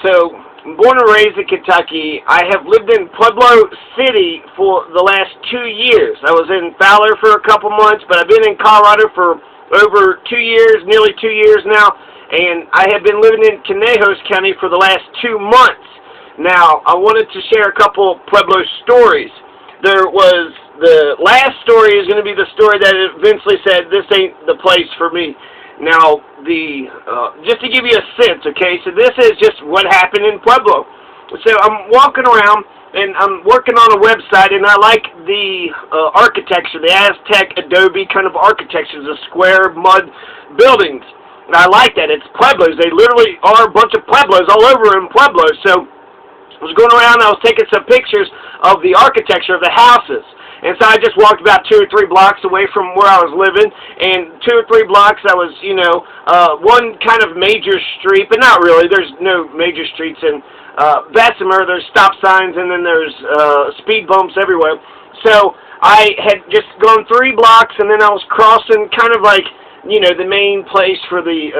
So, born and raised in Kentucky. I have lived in Pueblo City for the last 2 years. I was in Fowler for a couple months, but I've been in Colorado for over 2 years, nearly 2 years now, and I have been living in Conejos County for the last 2 months. Now, I wanted to share a couple Pueblo stories. The last story is going to be the story that eventually said, this ain't the place for me. Now, just to give you a sense, okay, so this is just what happened in Pueblo. So I'm walking around, and I'm working on a website, and I like the architecture, the Aztec Adobe kind of architecture, the square mud buildings. And I like that. It's Pueblos. They literally are a bunch of Pueblos all over in Pueblo. So I was going around, and I was taking some pictures of the architecture of the houses. And so I just walked about 2 or 3 blocks away from where I was living, and 2 or 3 blocks I was, one kind of major street, but not really. There's no major streets in Bessemer. There's stop signs, and then there's speed bumps everywhere. So I had just gone 3 blocks, and then I was crossing kind of like, the main place for the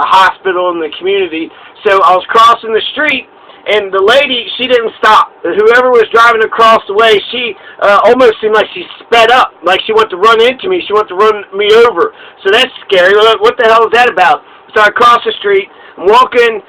hospital and the community. So I was crossing the street, and the lady, she didn't stop. Whoever was driving across the way, she almost seemed like she sped up, like she wanted to run into me. She wanted to run me over. So that's scary. What the hell is that about? So I crossed the street, I'm walking,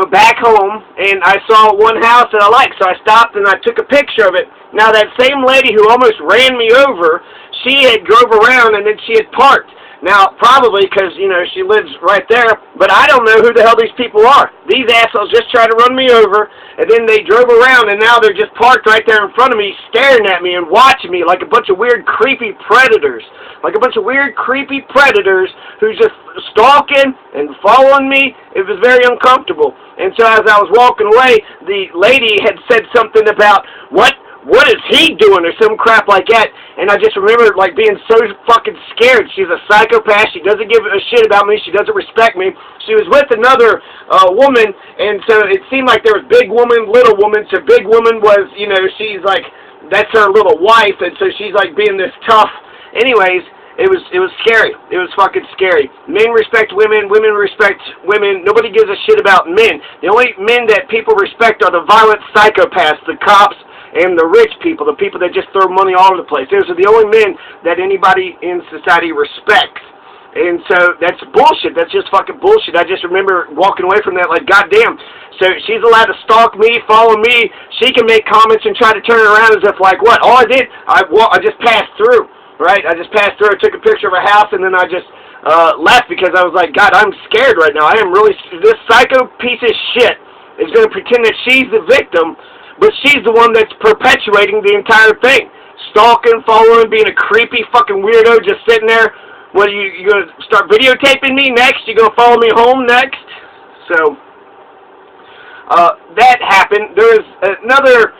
back home, and I saw one house that I liked. So I stopped and I took a picture of it. Now that same lady who almost ran me over, she had drove around and then she had parked. Now, probably because, she lives right there, but I don't know who the hell these people are. These assholes just tried to run me over, and then they drove around, and now they're just parked right there in front of me, staring at me and watching me like a bunch of weird, creepy predators. Like a bunch of weird, creepy predators who's just stalking and following me. It was very uncomfortable. And so as I was walking away, the lady had said something about, what is he doing, or some crap like that, and I just remember, being so fucking scared. She's a psychopath. She doesn't give a shit about me. She doesn't respect me. She was with another woman, and so it seemed like there was big woman, little woman. So big woman was, she's like, that's her little wife, and so she's being this tough. Anyways, it was scary. It was fucking scary. Men respect women. Women respect women. Nobody gives a shit about men. The only men that people respect are the violent psychopaths, the cops, and the rich people, the people that just throw money all over the place. Those are the only men that anybody in society respects. And so that's bullshit. That's just fucking bullshit. I just remember walking away from that like, goddamn. So she's allowed to stalk me, follow me. She can make comments and try to turn it around as if like, what? All I did, I just passed through, right? I just passed through. I took a picture of a house, and then I just left because I was like, God, I'm scared right now. I am really, this psycho piece of shit is going to pretend that she's the victim, but she's the one that's perpetuating the entire thing. Stalking, following, being a creepy fucking weirdo just sitting there. What, you going to start videotaping me next? You going to follow me home next? So, that happened. There was another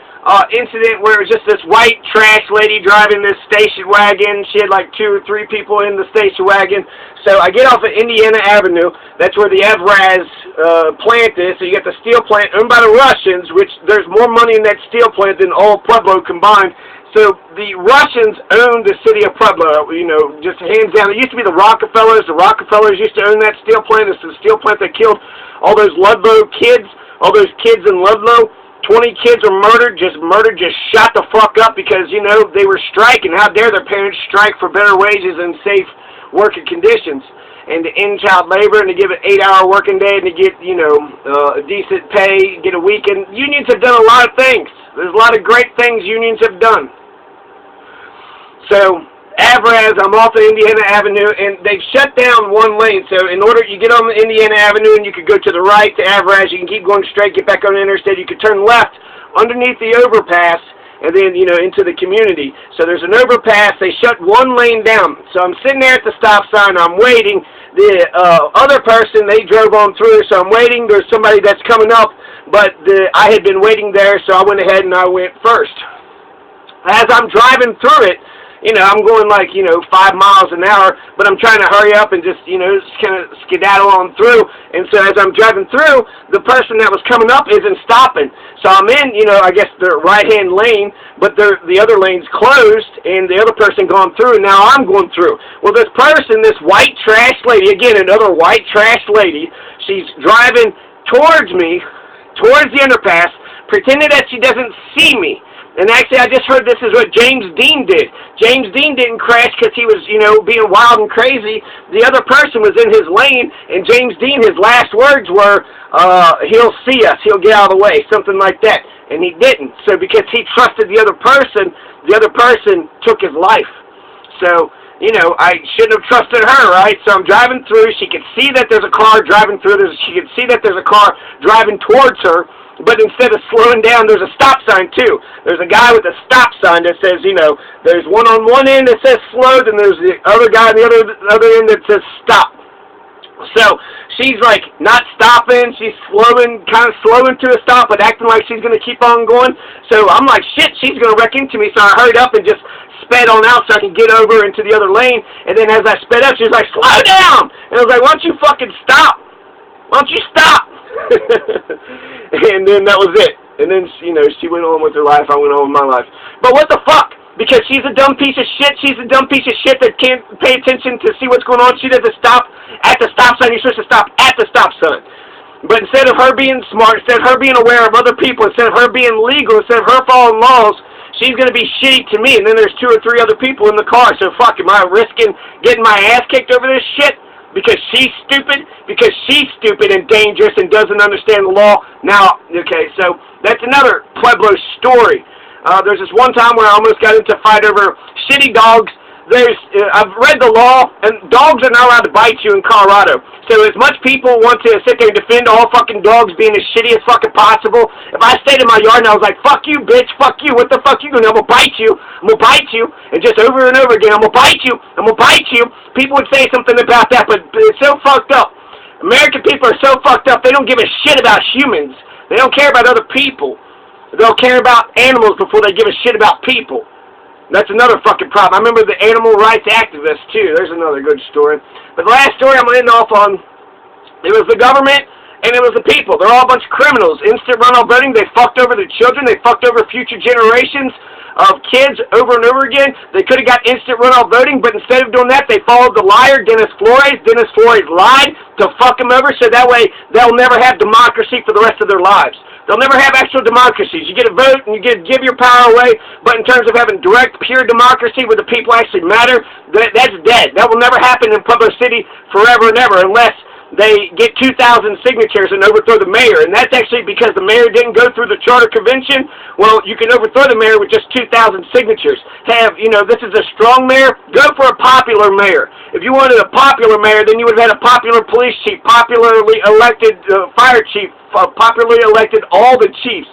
incident where it was just this white trash lady driving this station wagon. She had like 2 or 3 people in the station wagon. So I get off of Indiana Avenue. That's where the Evraz plant is. So you got the steel plant owned by the Russians, which there's more money in that steel plant than all Pueblo combined. So the Russians owned the city of Pueblo, just hands down. It used to be the Rockefellers. The Rockefellers used to own that steel plant. It's the steel plant that killed all those Ludlow kids, all those kids in Ludlow. 20 kids were murdered, just shot the fuck up because, they were striking. How dare their parents strike for better wages and safe working conditions, and to end child labor, and to give an 8-hour working day, and to get, a decent pay, get a weekend. Unions have done a lot of things. There's a lot of great things unions have done. So, Evraz, I'm off of Indiana Avenue, and they've shut down one lane. So in order, you get on the Indiana Avenue, and you could go to the right to Evraz. You can keep going straight, get back on the interstate. You could turn left underneath the overpass, and then, into the community. So there's an overpass. They shut one lane down. So I'm sitting there at the stop sign. I'm waiting. The other person, they drove on through, so I'm waiting. There's somebody that's coming up, but I had been waiting there, so I went ahead and I went first. As I'm driving through it, I'm going like, 5 miles an hour, but I'm trying to hurry up and just, just kind of skedaddle on through. And so as I'm driving through, the person that was coming up isn't stopping. So I'm in, I guess the right-hand lane, but the other lane's closed, and the other person going through, and now I'm going through. Well, this person, this white trash lady, again, another white trash lady, she's driving towards me, towards the underpass, pretending that she doesn't see me. And actually, I just heard this is what James Dean did. James Dean didn't crash because he was, being wild and crazy. The other person was in his lane, and James Dean, his last words were, he'll see us, he'll get out of the way, something like that. And he didn't. So because he trusted the other person took his life. So, I shouldn't have trusted her, right? So I'm driving through. She could see that there's a car driving through. She could see that there's a car driving towards her. But instead of slowing down, there's a stop sign, too. There's a guy with a stop sign that says, there's one on one end that says slow, and there's the other guy on the other end that says stop. So she's, not stopping. She's kind of slowing to a stop, but acting like she's going to keep on going. So I'm like, shit, she's going to wreck into me. So I hurried up and just sped on out so I can get over into the other lane. And then as I sped up, she was like, slow down! And I was like, why don't you fucking stop? Why don't you stop? And then that was it. And then, she went on with her life. I went on with my life. But what the fuck? Because she's a dumb piece of shit. She's a dumb piece of shit that can't pay attention to see what's going on. She doesn't stop at the stop sign. You're supposed to stop at the stop sign. But instead of her being smart, instead of her being aware of other people, instead of her being legal, instead of her following laws, she's going to be shitty to me. And then there's 2 or 3 other people in the car. So fuck, am I risking getting my ass kicked over this shit? Because she's stupid and dangerous and doesn't understand the law. Now, okay, so that's another Pueblo story. There's this one time where I almost got into a fight over shitty dogs. I've read the law, and dogs are not allowed to bite you in Colorado. So as much people want to sit there and defend all fucking dogs being as shitty as fucking possible, if I stayed in my yard and I was like, fuck you, bitch, fuck you, what the fuck you doing? I'm gonna bite you, and just over and over again, I'm gonna bite you, people would say something about that, but it's so fucked up. American people are so fucked up, they don't give a shit about humans. They don't care about other people. They'll care about animals before they give a shit about people. That's another fucking problem. I remember the animal rights activists, too. There's another good story. But the last story I'm going to end off on, it was the government and it was the people. They're all a bunch of criminals. Instant runoff voting, they fucked over the children. They fucked over future generations of kids over and over again. They could have got instant runoff voting, but instead of doing that, they followed the liar, Dennis Flores. Dennis Flores lied to fuck them over, so that way they'll never have democracy for the rest of their lives. They'll never have actual democracies. You get a vote and you give your power away, but in terms of having direct, pure democracy where the people actually matter, that's dead. That will never happen in Pueblo City forever and ever unless they get 2,000 signatures and overthrow the mayor. And that's actually because the mayor didn't go through the charter convention. Well, you can overthrow the mayor with just 2,000 signatures. This is a strong mayor. Go for a popular mayor. If you wanted a popular mayor, then you would have had a popular police chief, popularly elected fire chief, popularly elected all the chiefs,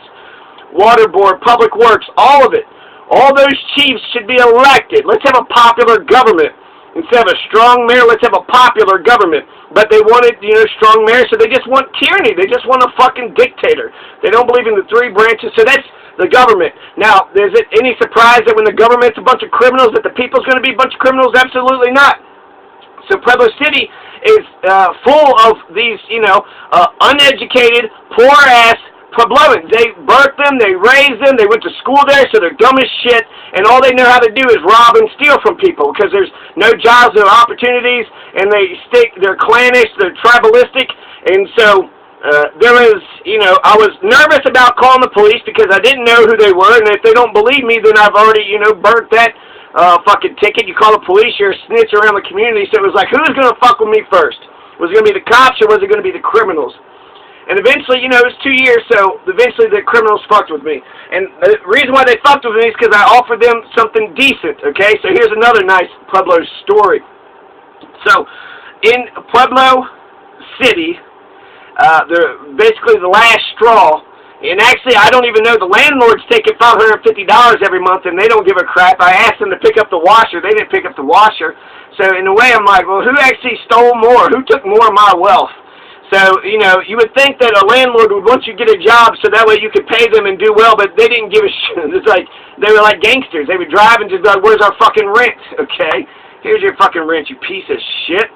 water board, public works, all of it. All those chiefs should be elected. Let's have a popular government. Instead of a strong mayor, let's have a popular government. But they wanted, strong mayor, so they just want tyranny. They just want a fucking dictator. They don't believe in the 3 branches, so that's the government. Now, is it any surprise that when the government's a bunch of criminals, that the people's going to be a bunch of criminals? Absolutely not. So Pueblo City is full of these, uneducated, poor-ass Puebloans. They birthed them, they raised them, they went to school there, so they're dumb as shit, and all they know how to do is rob and steal from people because there's no jobs, no opportunities, and they're clannish, they're tribalistic, and so I was nervous about calling the police because I didn't know who they were, and if they don't believe me, then I've already, burnt that fucking ticket. You call the police, you're a snitch around the community, so it was like, who's going to fuck with me first? Was it going to be the cops or was it going to be the criminals? And eventually, it was 2 years, so eventually the criminals fucked with me. And the reason why they fucked with me is because I offered them something decent, okay? So here's another nice Pueblo story. So, in Pueblo City, basically the last straw, and actually I don't even know, the landlord's taking $550 every month and they don't give a crap. I asked them to pick up the washer. They didn't pick up the washer. So in a way I'm like, well, who actually stole more? Who took more of my wealth? So, you would think that a landlord would want you to get a job so that way you could pay them and do well, but they didn't give a shit. It's like, they were like gangsters. They would drive and just be like, where's our fucking rent? Okay, here's your fucking rent, you piece of shit.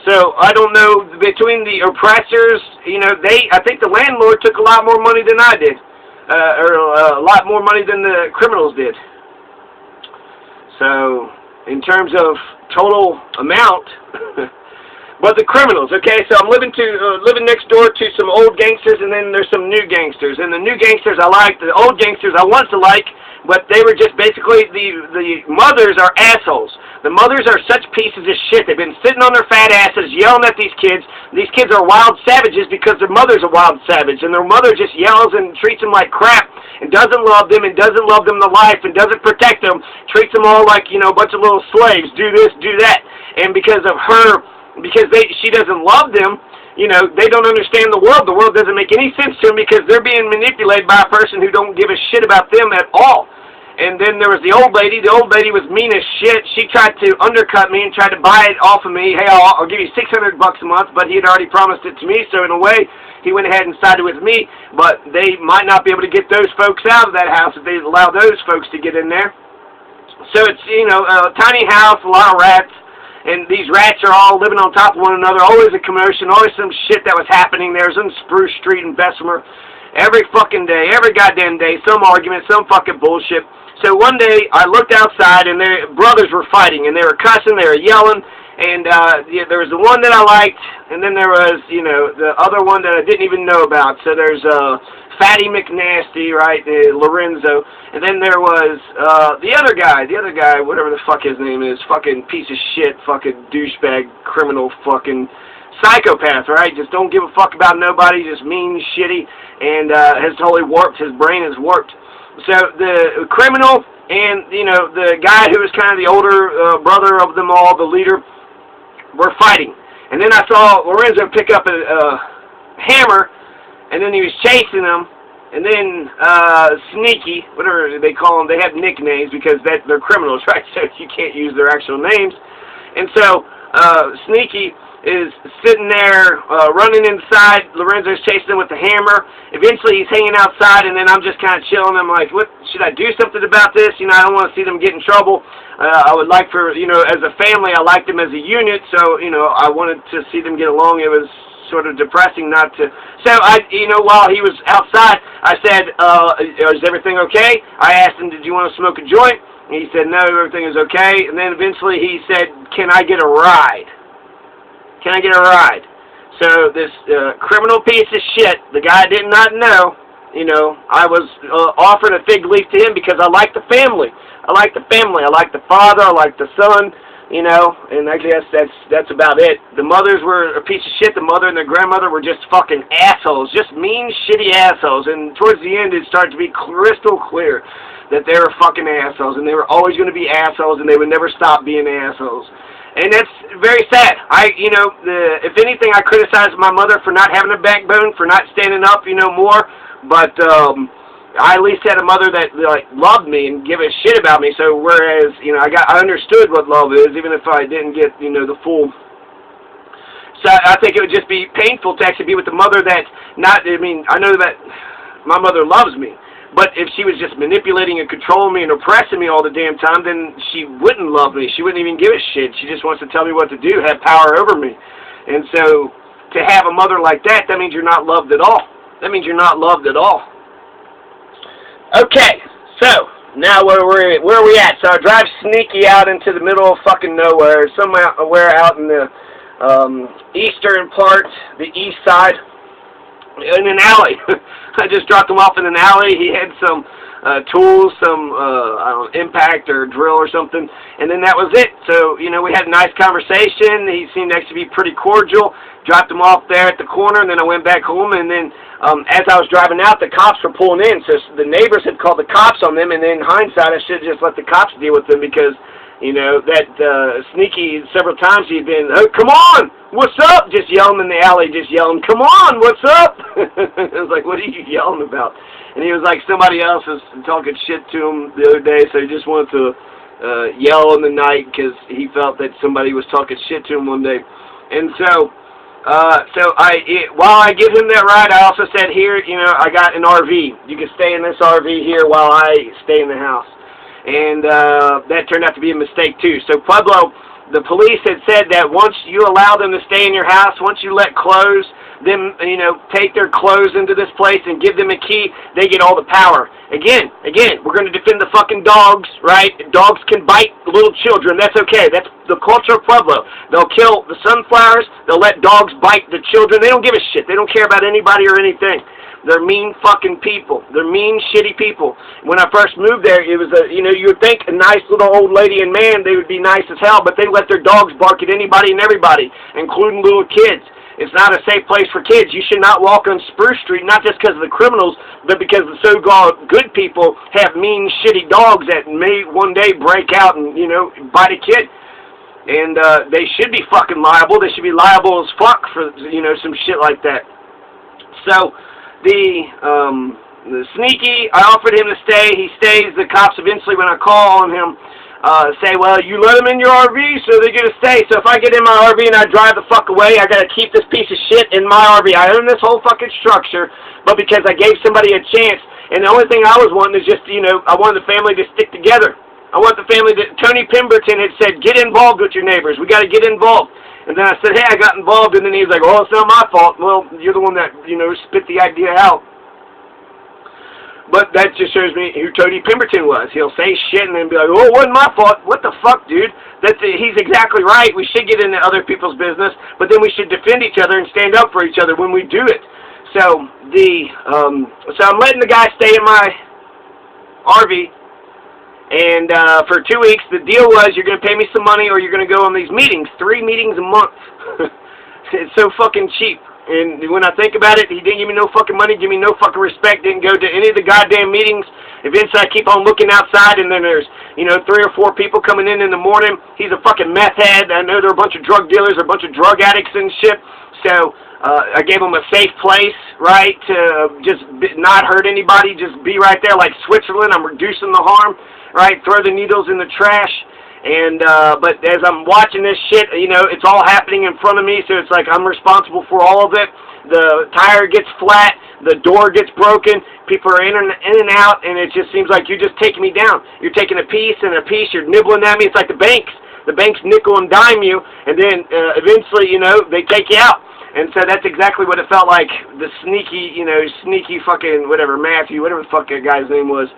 So, I don't know, between the oppressors, I think the landlord took a lot more money than I did. Or a lot more money than the criminals did. So, in terms of total amount, But the criminals, okay? So I'm living next door to some old gangsters, and then there's some new gangsters. And the new gangsters I like, the old gangsters I once to like, but they were just basically, the mothers are assholes. The mothers are such pieces of shit. They've been sitting on their fat asses yelling at these kids. These kids are wild savages because their mother's a wild savage, and their mother just yells and treats them like crap and doesn't love them and doesn't love them to life and doesn't protect them, treats them all like, you know, a bunch of little slaves. Do this, do that. And because of her, because she doesn't love them, you know, they don't understand the world. The world doesn't make any sense to them because they're being manipulated by a person who don't give a shit about them at all. And then there was the old lady. The old lady was mean as shit. She tried to undercut me and tried to buy it off of me. Hey, I'll give you $600 a month, but he had already promised it to me, so in a way, he went ahead and sided with me, but they might not be able to get those folks out of that house if they allow those folks to get in there. So it's, you know, a tiny house, a lot of rats. And these rats are all living on top of one another. Always a commotion. Always some shit that was happening there. It was on Spruce Street in Bessemer. Every fucking day. Every goddamn day. Some argument. Some fucking bullshit. So one day, I looked outside, and their brothers were fighting. And they were cussing. They were yelling. And yeah, there was the one that I liked. And then there was, you know, the other one that I didn't even know about. So there's Fatty McNasty, right? Lorenzo. And then there was the other guy, whatever the fuck his name is, fucking piece of shit, fucking douchebag, criminal, fucking psychopath, right? Just don't give a fuck about nobody, just mean, shitty, and has totally warped, his brain is warped. So the criminal and, you know, the guy who was kind of the older brother of them all, the leader, were fighting. And then I saw Lorenzo pick up a hammer, and then he was chasing them. And then Sneaky, whatever they call them, they have nicknames because they're criminals, right? So you can't use their actual names. And so Sneaky is sitting there running inside. Lorenzo's chasing him with the hammer. Eventually he's hanging outside, and then I'm just kind of chilling. I'm like, what? Should I do something about this? You know, I don't want to see them get in trouble. I would like for, you know, as a family, I liked them as a unit. So, you know, I wanted to see them get along. It was sort of depressing not to. So you know, while he was outside, I said, is everything okay? I asked him, did you want to smoke a joint? And he said, no, everything is okay. And then eventually he said, can I get a ride? Can I get a ride? So this criminal piece of shit, the guy did not know, you know, I was offering a fig leaf to him because I like the family. I like the family. I like the father. I like the son. You know, and I guess that's about it. The mothers were a piece of shit. The mother and the grandmother were just fucking assholes, just mean, shitty assholes. And towards the end, it started to be crystal clear that they were fucking assholes, and they were always going to be assholes, and they would never stop being assholes. And that's very sad. You know, if anything, I criticized my mother for not having a backbone, for not standing up, you know, more. But I at least had a mother that like loved me and gave a shit about me. So whereas, you know, I understood what love is, even if I didn't get, you know, the full. So I think it would just be painful to actually be with a mother that's not. I mean, I know that my mother loves me, but if she was just manipulating and controlling me and oppressing me all the damn time, then she wouldn't love me. She wouldn't even give a shit. She just wants to tell me what to do, have power over me. And so to have a mother like that, that means you're not loved at all. That means you're not loved at all. Okay, so now where are we at? So I drive Sneaky out into the middle of fucking nowhere, somewhere out in the eastern part, the east side, in an alley. I just dropped him off in an alley. He had some tools, some I don't know, impact or drill or something, and then that was it. So, you know, we had a nice conversation. He seemed actually to be pretty cordial. Dropped him off there at the corner, and then I went back home, and then as I was driving out, the cops were pulling in, so the neighbors had called the cops on them, and then in hindsight, I should have just let the cops deal with them because, you know, that Sneaky, several times he'd been, oh, come on, what's up? Just yelling in the alley, just yelling, come on, what's up? I was like, what are you yelling about? And he was like, somebody else was talking shit to him the other day, so he just wanted to yell in the night because he felt that somebody was talking shit to him one day. And so while I give him that ride, I also said, here, you know, I got an RV. You can stay in this RV here while I stay in the house. And that turned out to be a mistake, too. So Pueblo, the police had said that once you allow them to stay in your house, once you let clothes, them, you know, take their clothes into this place and give them a key, they get all the power. Again, we're going to defend the fucking dogs, right? Dogs can bite little children. That's okay. That's the culture of Pueblo. They'll kill the sunflowers. They'll let dogs bite the children. They don't give a shit. They don't care about anybody or anything. They're mean fucking people. They're mean, shitty people. When I first moved there, it was you know, you would think a nice little old lady and man, they would be nice as hell, but they let their dogs bark at anybody and everybody, including little kids. It's not a safe place for kids. You should not walk on Spruce Street, not just because of the criminals, but because the so-called good people have mean, shitty dogs that may one day break out and, you know, bite a kid. And they should be fucking liable. They should be liable as fuck for, you know, some shit like that. So, the Sneaky, I offered him to stay. He stays. The cops eventually, when I call on him, say, well, you let them in your RV, so they're going to stay. So if I get in my RV and I drive the fuck away, I got to keep this piece of shit in my RV. I own this whole fucking structure, but because I gave somebody a chance, and the only thing I was wanting is just, you know, I wanted the family to stick together. I want the family to, Tony Pemberton had said, get involved with your neighbors. We got to get involved. And then I said, hey, I got involved, and then he was like, oh, it's not my fault. Well, you're the one that, you know, spit the idea out. But that just shows me who Tony Pemberton was. He'll say shit and then be like, oh, it wasn't my fault. What the fuck, dude? He's exactly right. We should get into other people's business, but then we should defend each other and stand up for each other when we do it. So, so I'm letting the guy stay in my RV. And for 2 weeks, the deal was you're going to pay me some money or you're going to go on these meetings, 3 meetings a month. It's so fucking cheap. And when I think about it, he didn't give me no fucking money, give me no fucking respect, didn't go to any of the goddamn meetings. Eventually, I keep on looking outside, and then there's, you know, 3 or 4 people coming in the morning. He's a fucking meth head. I know they're a bunch of drug dealers, or a bunch of drug addicts and shit. So I gave him a safe place, right, to just not hurt anybody, just be right there like Switzerland. I'm reducing the harm. Right, throw the needles in the trash, and but as I'm watching this shit, you know, it's all happening in front of me, so it's like I'm responsible for all of it. The tire gets flat, the door gets broken, people are in and out, and it just seems like you're just taking me down. You're taking a piece and a piece, you're nibbling at me. It's like the banks nickel and dime you, and then eventually, you know, they take you out. And so that's exactly what it felt like. The sneaky, you know, sneaky fucking whatever, Matthew, whatever the fuck that guy's name was.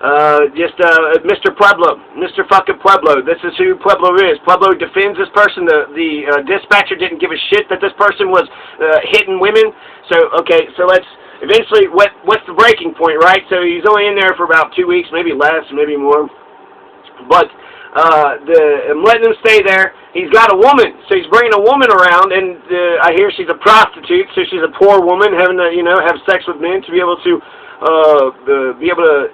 Mr. Pueblo, Mr. fucking Pueblo. This is who Pueblo is. Pueblo defends this person. The dispatcher didn't give a shit that this person was hitting women. So, okay, so let's, eventually, what's the breaking point, right? So he's only in there for about 2 weeks, maybe less, maybe more. But I'm letting him stay there. He's got a woman, so he's bringing a woman around, and I hear she's a prostitute, so she's a poor woman having to, you know, have sex with men to be able to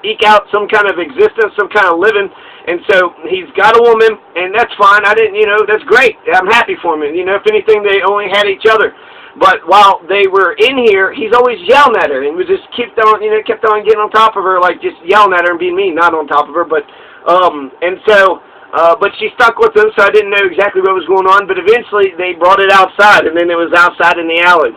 eke out some kind of existence, some kind of living. And so he's got a woman, and that's fine. I didn't, you know, that's great. I'm happy for him. And, you know, if anything, they only had each other. But while they were in here, he's always yelling at her, and was just kept on getting on top of her, like just yelling at her and being mean, not on top of her, but but she stuck with him, so I didn't know exactly what was going on. But eventually, they brought it outside, and then it was outside in the alley.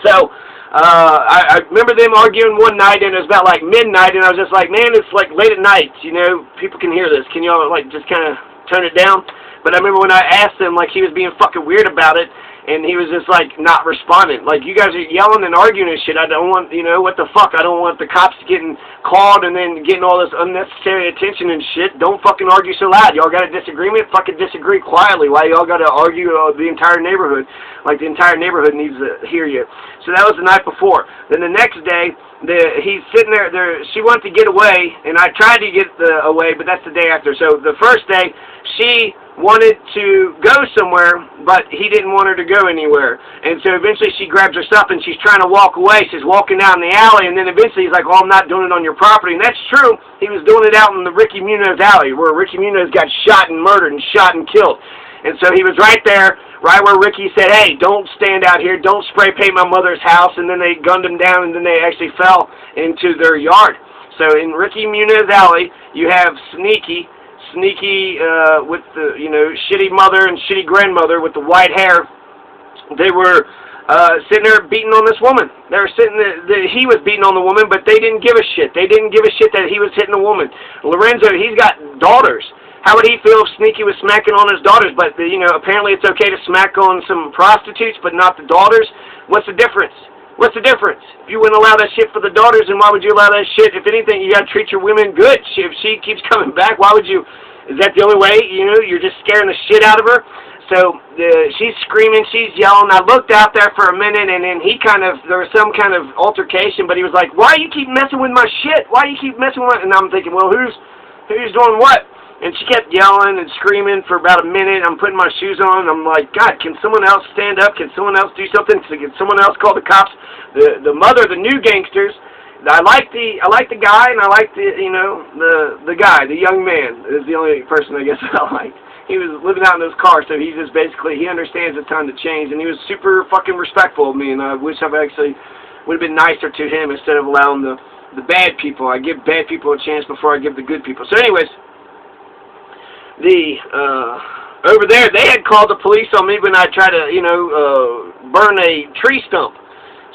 So I remember them arguing one night, and it was about like midnight, and I was just like, man, it's like late at night, you know, people can hear this. Can y'all like just kind of turn it down? But I remember when I asked him, like, he was being fucking weird about it, and he was just like not responding. Like, you guys are yelling and arguing and shit. I don't want, you know, what the fuck? I don't want the cops getting called and then getting all this unnecessary attention and shit. Don't fucking argue so loud. Y'all got a disagreement? Fucking disagree quietly. Why y'all got to argue the entire neighborhood? Like, the entire neighborhood needs to hear you. So that was the night before. Then the next day, he's sitting there. She wanted to get away, and I tried to get away, but that's the day after. So the first day, she wanted to go somewhere, but he didn't want her to go anywhere. And so eventually she grabs her stuff and she's trying to walk away. She's walking down the alley, and then eventually he's like, oh, I'm not doing it on your property. And that's true. He was doing it out in the Ricky Munoz alley, where Ricky Munoz got shot and murdered and shot and killed. And so he was right there, right where Ricky said, hey, don't stand out here, don't spray paint my mother's house. And then they gunned him down, and then they actually fell into their yard. So in Ricky Munoz alley, you have Sneaky with the, you know, shitty mother and shitty grandmother with the white hair. They were sitting there beating on this woman. They were sitting there, he was beating on the woman, but they didn't give a shit. They didn't give a shit that he was hitting a woman. Lorenzo, he's got daughters. How would he feel if Sneaky was smacking on his daughters? But, you know, apparently it's okay to smack on some prostitutes, but not the daughters. What's the difference? What's the difference? If you wouldn't allow that shit for the daughters, then why would you allow that shit? If anything, you gotta treat your women good. If she keeps coming back, why would you? Is that the only way? You know, you're just scaring the shit out of her. So she's screaming, she's yelling. I looked out there for a minute, and then there was some kind of altercation, but he was like, why you keep messing with my shit? Why you keep messing with my... And I'm thinking, well, who's doing what? And she kept yelling and screaming for about a minute. I'm putting my shoes on. I'm like, God, can someone else stand up? Can someone else do something? Can someone else call the cops? The mother, the new gangsters. I like the guy, and I like the guy, the young man is the only person I guess I like. He was living out in his car, so he just basically, he understands it's time to change, and he was super fucking respectful of me, and I wish I actually would have been nicer to him instead of allowing the bad people. I give bad people a chance before I give the good people. So anyways, over there, they had called the police on me when I tried to, burn a tree stump.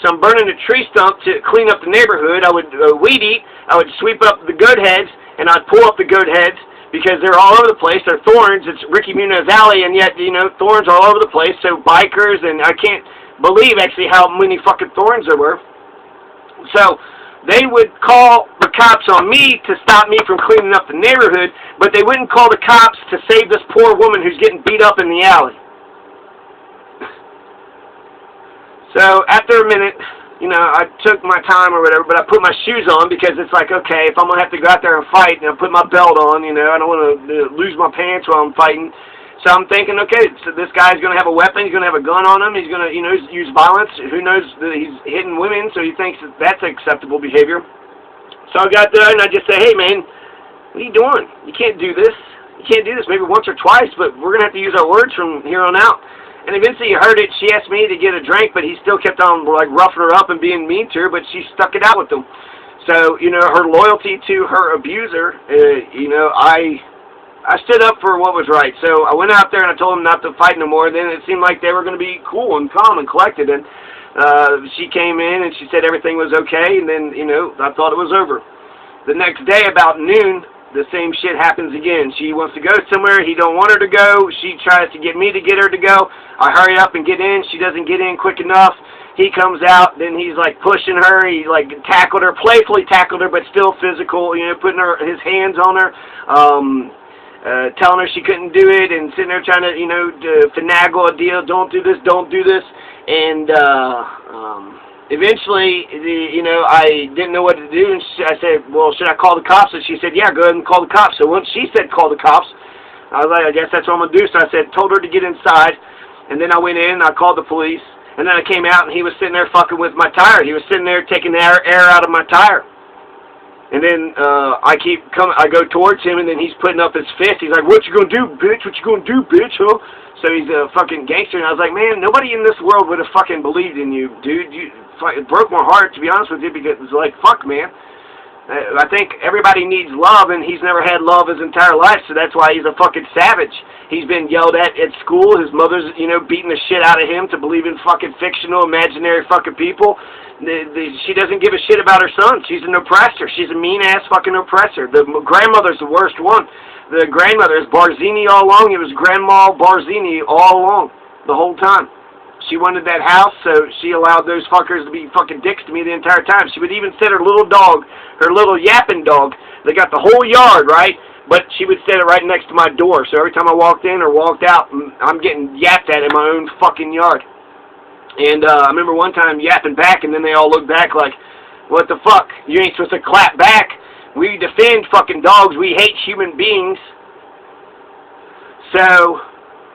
So I'm burning a tree stump to clean up the neighborhood. I would weed eat. I would sweep up the goat heads, and I'd pull up the goat heads because they're all over the place. They're thorns. It's Ricky Munoz Alley, and yet, thorns are all over the place. So bikers, and I can't believe actually how many fucking thorns there were. So they would call the cops on me to stop me from cleaning up the neighborhood, but they wouldn't call the cops to save this poor woman who's getting beat up in the alley. So after a minute, I took my time or whatever, but I put my shoes on because it's like, okay, if I'm going to have to go out there and fight, and I put my belt on, I don't want to lose my pants while I'm fighting. So I'm thinking, okay, so this guy's going to have a weapon, he's going to have a gun on him, he's going to, use violence. Who knows that he's hitting women, so he thinks that's acceptable behavior. So I got there, and I just say, hey, man, what are you doing? You can't do this. You can't do this maybe once or twice, but we're going to have to use our words from here on out. And eventually he heard it. She asked me to get a drink, but he still kept on, roughing her up and being mean to her, but she stuck it out with him. So, her loyalty to her abuser, I stood up for what was right. So I went out there and I told them not to fight no more. Then it seemed like they were going to be cool and calm and collected. And she came in and she said everything was okay. And then, I thought it was over. The next day about noon, the same shit happens again. She wants to go somewhere. He don't want her to go. She tries to get me to get her to go. I hurry up and get in. She doesn't get in quick enough. He comes out. Then he's pushing her. He tackled her, playfully tackled her, but still physical. Putting his hands on her. Telling her she couldn't do it, and sitting there trying to, finagle a deal. Don't do this, don't do this. And eventually, I didn't know what to do, and I said, well, should I call the cops? And she said, yeah, go ahead and call the cops. So once she said call the cops, I was like, I guess that's what I'm going to do. So I told her to get inside, and then I went in, and I called the police, and then I came out, and he was sitting there fucking with my tire. He was sitting there taking the air out of my tire. And then I go towards him, and then he's putting up his fist. He's like, what you gonna do, bitch? What you gonna do, bitch? Huh? So he's a fucking gangster. And I was like, man, nobody in this world would have fucking believed in you, dude. It broke my heart, to be honest with you, because it's like, fuck, man. I think everybody needs love, and he's never had love his entire life, so that's why he's a fucking savage. He's been yelled at school. His mother's, beating the shit out of him to believe in fucking fictional, imaginary fucking people. She doesn't give a shit about her son. She's an oppressor. She's a mean-ass fucking oppressor. The grandmother's the worst one. The grandmother is Barzini all along. It was Grandma Barzini all along, the whole time. She wanted that house, so she allowed those fuckers to be fucking dicks to me the entire time. She would even set her little dog, her little yapping dog, they got the whole yard, right? But she would set it right next to my door. So every time I walked in or walked out, I'm getting yapped at in my own fucking yard. And I remember one time yapping back, and then they all looked back like, what the fuck? You ain't supposed to clap back. We defend fucking dogs. We hate human beings. So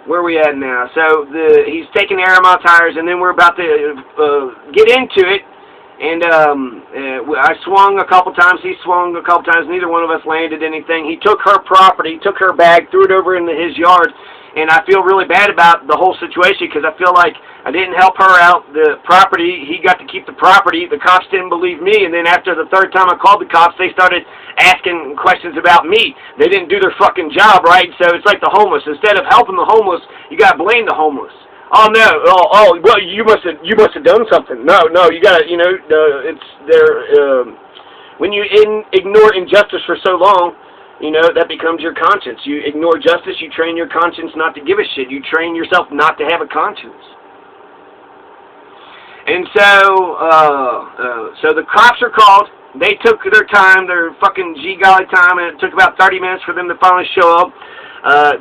where are we at now? So he's taking air out of my tires, and then we're about to get into it. And I swung a couple times. He swung a couple times. Neither one of us landed anything. He took her property, took her bag, threw it over into his yard. And I feel really bad about the whole situation because I feel like I didn't help her out. The property, he got to keep the property. The cops didn't believe me. And then after the third time I called the cops, they started asking questions about me. They didn't do their fucking job, right? So it's like the homeless. Instead of helping the homeless, you got to blame the homeless. Oh no! Well, you must have done something. No, you gotta, it's there. When you ignore injustice for so long, that becomes your conscience. You ignore justice. You train your conscience not to give a shit. You train yourself not to have a conscience. And so the cops are called. They took their time, their fucking G-golly time, and it took about 30 minutes for them to finally show up.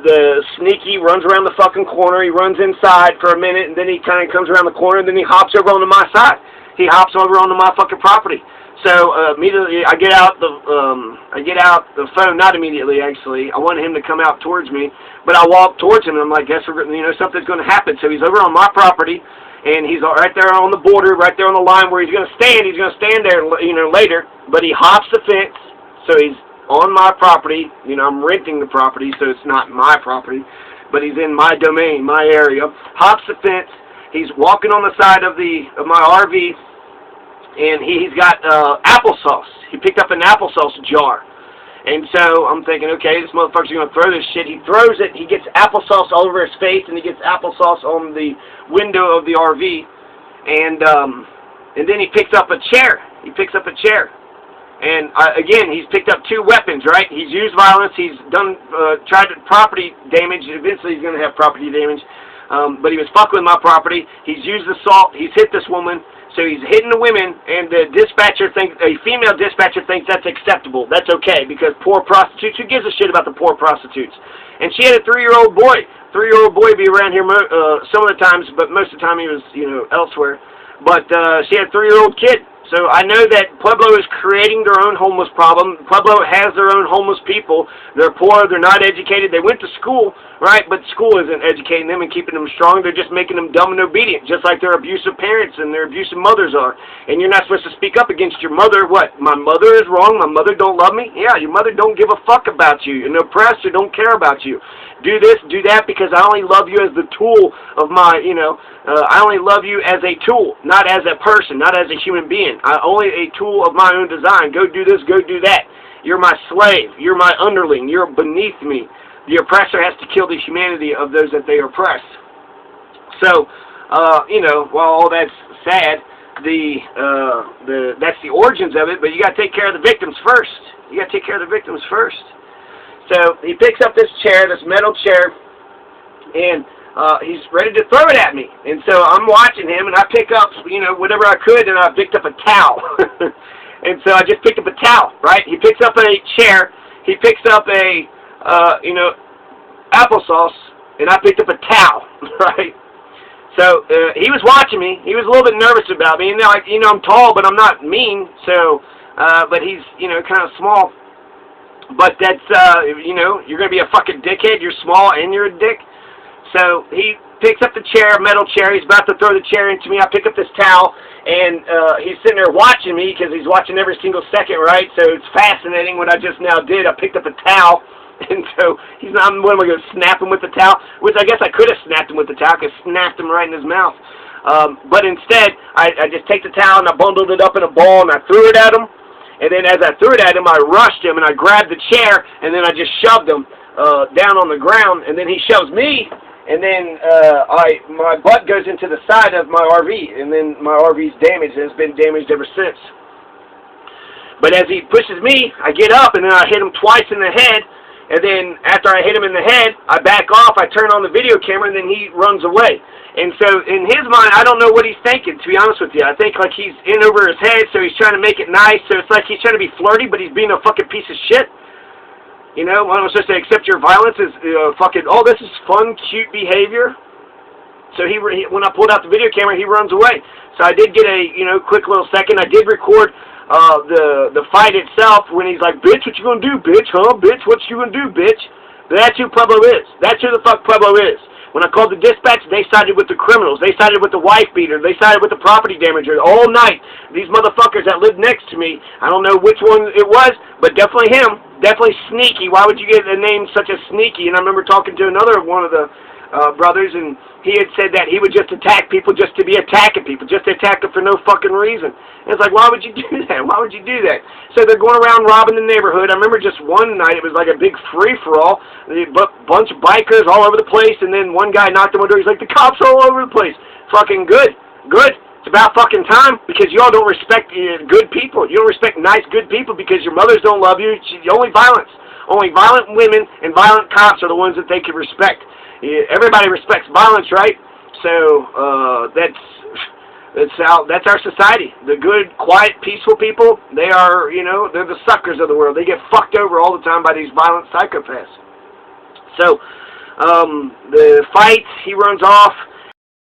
The sneaky runs around the fucking corner. He runs inside for a minute, and then he kind of comes around the corner, and then he hops over onto my side. He hops over onto my fucking property. So immediately, I get out the phone. Not immediately, actually. I wanted him to come out towards me, but I walk towards him, and I'm like, guess something's going to happen. So he's over on my property, and he's right there on the border, right there on the line where he's going to stand. He's going to stand there, later. But he hops the fence, so he's on my property. I'm renting the property, so it's not my property, but he's in my domain, my area. Hops the fence. He's walking on the side of my RV. And he's got applesauce. He picked up an applesauce jar. And so I'm thinking, okay, this motherfucker's going to throw this shit. He throws it. He gets applesauce all over his face, and he gets applesauce on the window of the RV. And then he picks up a chair. And again, he's picked up two weapons, right? He's used violence. He's tried property damage. Eventually he's going to have property damage. But he was fucking with my property. He's used assault. He's hit this woman. So he's hitting the women, and a female dispatcher thinks that's acceptable. That's okay, because poor prostitutes, who gives a shit about the poor prostitutes? And she had a 3-year-old boy. 3-year-old boy be around here some of the times, but most of the time he was, elsewhere. But she had a 3-year-old kid. So I know that Pueblo is creating their own homeless problem. Pueblo has their own homeless people. They're poor. They're not educated. They went to school, right? But school isn't educating them and keeping them strong. They're just making them dumb and obedient, just like their abusive parents and their abusive mothers are. And you're not supposed to speak up against your mother. What? My mother is wrong? My mother don't love me? Yeah, your mother don't give a fuck about you and oppress or don't care about you. Do this, do that, because I only love you as the tool of my, I only love you as a tool, not as a person, not as a human being. I only a tool of my own design. Go do this, go do that. You're my slave. You're my underling. You're beneath me. The oppressor has to kill the humanity of those that they oppress. So, while all that's sad, that's the origins of it, but you got to take care of the victims first. So he picks up this chair, this metal chair, and he's ready to throw it at me. And so I'm watching him, and I pick up, whatever I could, and I picked up a towel. And so I just picked up a towel, right? He picks up a chair. He picks up applesauce, and I picked up a towel, right? So he was watching me. He was a little bit nervous about me. And I'm tall, but I'm not mean. So, but he's, kind of small. But that's, you're going to be a fucking dickhead. You're small and you're a dick. So he picks up the chair, metal chair. He's about to throw the chair into me. I pick up this towel, and he's sitting there watching me because he's watching every single second, right? So it's fascinating what I just now did. I picked up a towel, and so what am I going to snap him with the towel? Which I guess I could have snapped him with the towel. I could have snapped him right in his mouth. But instead, I just take the towel, and I bundled it up in a ball, and I threw it at him. And then as I threw it at him, I rushed him, and I grabbed the chair, and then I just shoved him down on the ground, and then he shoves me, and then my butt goes into the side of my RV, and then my RV's damaged, and it's been damaged ever since. But as he pushes me, I get up, and then I hit him twice in the head, and then after I hit him in the head, I back off, I turn on the video camera, and then he runs away. And so in his mind, I don't know what he's thinking, to be honest with you. I think like he's in over his head, so he's trying to make it nice. So it's like he's trying to be flirty, but he's being a fucking piece of shit. When I'm supposed to accept your violence is fucking, oh, this is fun, cute behavior. So when I pulled out the video camera, he runs away. So I did get a, quick little second. I did record the fight itself when he's like, bitch, what you gonna do, bitch, huh? Bitch, what you gonna do, bitch? But that's who Pueblo is. That's who the fuck Pueblo is. When I called the dispatch, they sided with the criminals. They sided with the wife beater. They sided with the property damager. All night, these motherfuckers that lived next to me, I don't know which one it was, but definitely him. Definitely Sneaky. Why would you get a name such as Sneaky? And I remember talking to another one of the brothers, and he had said that he would just attack people just to be attacking people, just to attack them for no fucking reason. And it's like, why would you do that? Why would you do that? So they're going around robbing the neighborhood. I remember just one night, it was like a big free-for-all, a bunch of bikers all over the place, and then one guy knocked on my door. He's like, the cops are all over the place. Fucking good. Good. It's about fucking time, because y'all don't respect good people. You don't respect nice, good people because your mothers don't love you. Only violence. Only violent women and violent cops are the ones that they can respect. Everybody respects violence, right? So That's our society. The good, quiet, peaceful people, they are, they're the suckers of the world. They get fucked over all the time by these violent psychopaths. So, the fights, he runs off.